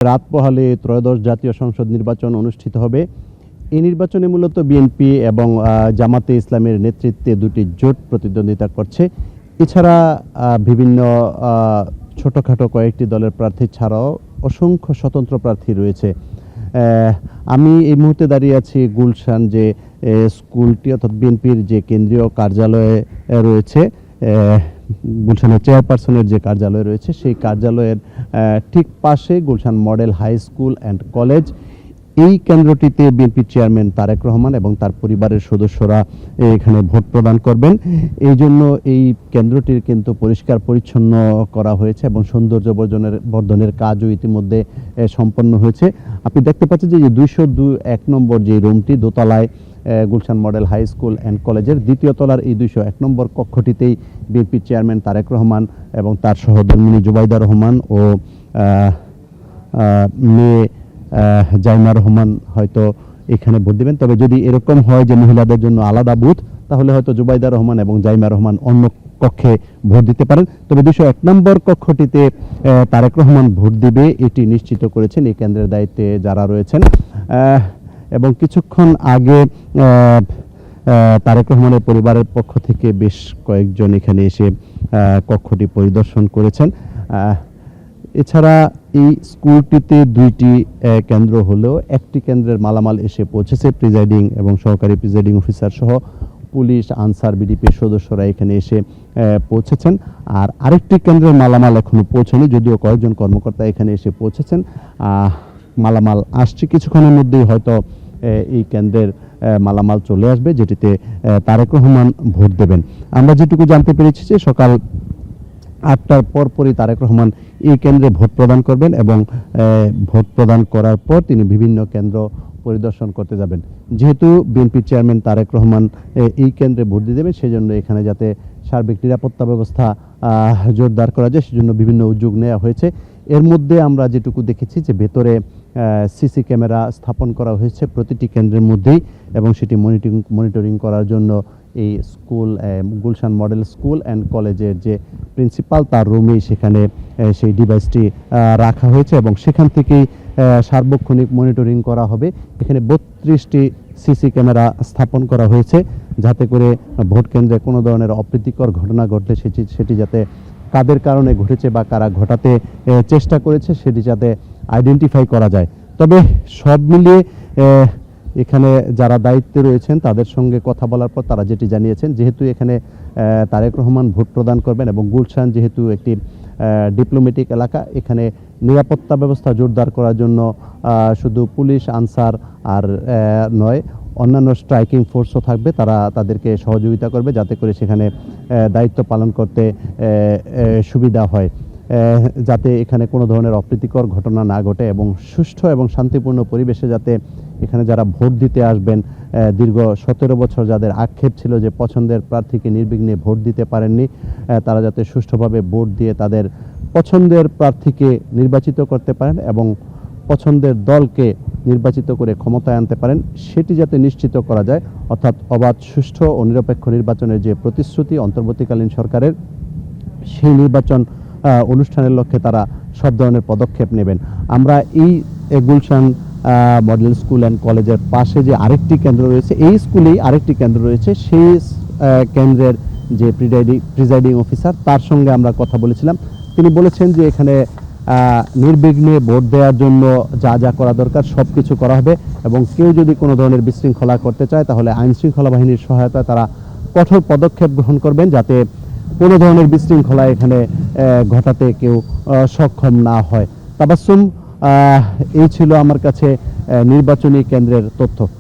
রাত পোহালে ত্রয়োদশ জাতীয় সংসদ নির্বাচন অনুষ্ঠিত হবে। এই নির্বাচনে মূলত বিএনপি এবং জামাতে ইসলামের নেতৃত্বে দুটি জোট প্রতিদ্বন্দ্বিতা করছে। এছাড়া বিভিন্ন ছোটখাটো কয়েকটি দলের প্রার্থী ছাড়াও অসংখ্য স্বতন্ত্র প্রার্থী রয়েছে। আমি এই মুহূর্তে দাঁড়িয়ে আছি গুলশান যে স্কুলটি অর্থাৎ বিএনপির যে কেন্দ্রীয় কার্যালয়ে রয়েছে, গুলশানের চেয়ারপারসনের যে কার্যালয় রয়েছে সেই কার্যালয়ের ঠিক পাশে Gulshan model high school and college. এই কেন্দ্রটিতে বিএনপি চেয়ারম্যান তারেক রহমান এবং তার পরিবারের সদস্যরা এখানে ভোট প্রদান করবেন। এই জন্য এই কেন্দ্রটির কিন্তু পরিষ্কার পরিচ্ছন্ন করা হয়েছে এবং সৌন্দর্য বর্ধনের কাজও ইতিমধ্যে সম্পন্ন হয়েছে। আপনি দেখতে পাচ্ছেন যে 201 নম্বর যে রুমটি দোতলায় Gulshan model high school and কলেজের দ্বিতীয় তলার এই 201 নম্বর কক্ষটিতেই বিএনপি চেয়ারম্যান তারেক রহমান এবং তার সহধর্মিণী জুবাইদা রহমান ও মেয়ে জাইমা রহমান হয়তো এখানে ভোট দেবেন। তবে যদি এরকম হয় যে মহিলাদের জন্য আলাদা বুথ, তাহলে হয়তো জুবাইদা রহমান এবং জাইমা রহমান অন্য কক্ষে ভোট দিতে পারেন। তবে 201 নম্বর কক্ষটিতে তারেক রহমান ভোট দিবে এটি নিশ্চিত করেছেন এই কেন্দ্রের দায়িত্বে যারা রয়েছেন। এবং কিছুক্ষণ আগে তারেক রহমানের পরিবারের পক্ষ থেকে বেশ কয়েকজন এখানে এসে কক্ষটি পরিদর্শন করেছেন। এছাড়া এই স্কুলটিতে দুইটি কেন্দ্র হলেও একটি কেন্দ্রের মালামাল এসে পৌঁছেছে। প্রিজাইডিং এবং সহকারী প্রিজাইডিং অফিসার সহ পুলিশ, আনসার, বিডিপির সদস্যরা এখানে এসে পৌঁছেছেন। আর আরেকটি কেন্দ্রের মালামাল এখনো পৌঁছায়নি, যদিও কয়েকজন কর্মকর্তা এখানে এসে পৌঁছেছেন। মালামাল আসছে, কিছুক্ষণের মধ্যেই হয়তো এই কেন্দ্রের মালামাল চলে আসবে, যেটিতে তারেক রহমান ভোট দেবেন। আমরা যেটুকু জানতে পেরেছি যে সকাল 8টার পরপরই তারেক রহমান এই কেন্দ্রে ভোট প্রদান করবেন এবং ভোট প্রদান করার পর তিনি বিভিন্ন কেন্দ্র পরিদর্শন করতে যাবেন। যেহেতু বিএনপি চেয়ারম্যান তারেক রহমান এই কেন্দ্রে ভোট দিয়ে দেবেন, সেজন্য এখানে যাতে সার্বিক নিরাপত্তা ব্যবস্থা জোরদার করা যায় সেজন্য বিভিন্ন উদ্যোগ নেওয়া হয়েছে। এর মধ্যে আমরা যেটুকু দেখেছি যে ভেতরে সিসি ক্যামেরা স্থাপন করা হয়েছে প্রতিটি কেন্দ্রের মধ্যেই, এবং সেটি মনিটরিং করার জন্য এই school Gulshan model school and কলেজের যে প্রিন্সিপাল তার রুমেই সেখানে সেই ডিভাইসটি রাখা হয়েছে এবং সেখান থেকেই সার্বক্ষণিক মনিটরিং করা হবে। এখানে 32টি সিসি ক্যামেরা স্থাপন করা হয়েছে যাতে করে ভোট কেন্দ্রে কোনো ধরনের অপ্রীতিকর ঘটনা ঘটলে সেটি যাতে কাদের কারণে ঘটেছে বা কারা ঘটাতে চেষ্টা করেছে সেটি যাতে আইডেন্টিফাই করা যায়। তবে সব মিলিয়ে এখানে যারা দায়িত্বে রয়েছেন তাদের সঙ্গে কথা বলার পর তারা যেটি জানিয়েছেন, যেহেতু এখানে তারেক রহমান ভোট প্রদান করবেন এবং গুলশান যেহেতু একটি ডিপ্লোম্যাটিক এলাকা, এখানে নিরাপত্তা ব্যবস্থা জোরদার করার জন্য শুধু পুলিশ, আনসার আর নয়, অন্যান্য স্ট্রাইকিং ফোর্সও থাকবে। তারা তাদেরকে সহযোগিতা করবে যাতে করে সেখানে দায়িত্ব পালন করতে সুবিধা হয়, যাতে এখানে কোনো ধরনের অপ্রীতিকর ঘটনা না ঘটে এবং সুষ্ঠু এবং শান্তিপূর্ণ পরিবেশে যাতে এখানে যারা ভোট দিতে আসবেন, দীর্ঘ 17 বছর যাদের আক্ষেপ ছিল যে পছন্দের প্রার্থীকে নির্বিঘ্নে ভোট দিতে পারেননি, তারা যাতে সুষ্ঠুভাবে ভোট দিয়ে তাদের পছন্দের প্রার্থীকে নির্বাচিত করতে পারেন এবং পছন্দের দলকে নির্বাচিত করে ক্ষমতায় আনতে পারেন, সেটি যাতে নিশ্চিত করা যায়। অর্থাৎ অবাধ, সুষ্ঠু ও নিরপেক্ষ নির্বাচনের যে প্রতিশ্রুতি অন্তর্বর্তীকালীন সরকারের, সেই নির্বাচন অনুষ্ঠানের লক্ষ্যে তারা সব ধরনের পদক্ষেপ নেবেন। আমরা এই গুলশান মডেল স্কুল অ্যান্ড কলেজের পাশে যে আরেকটি কেন্দ্র রয়েছে, এই স্কুলেই আরেকটি কেন্দ্র রয়েছে, সেই কেন্দ্রের যে প্রিজাইডিং অফিসার তার সঙ্গে আমরা কথা বলেছিলাম। তিনি বলেছেন যে এখানে নির্বিঘ্নে ভোট দেওয়ার জন্য যা যা করা দরকার সব কিছু করা হবে এবং কেউ যদি কোনো ধরনের বিশৃঙ্খলা করতে চায় তাহলে আইনশৃঙ্খলা বাহিনীর সহায়তায় তারা কঠোর পদক্ষেপ গ্রহণ করবেন যাতে কোনো ধরনের বিশৃঙ্খলা এখানে ঘটাতে কেউ সক্ষম না হয়। তাবাসসুম, এই ছিল আমার কাছে নির্বাচনী কেন্দ্রের তথ্য।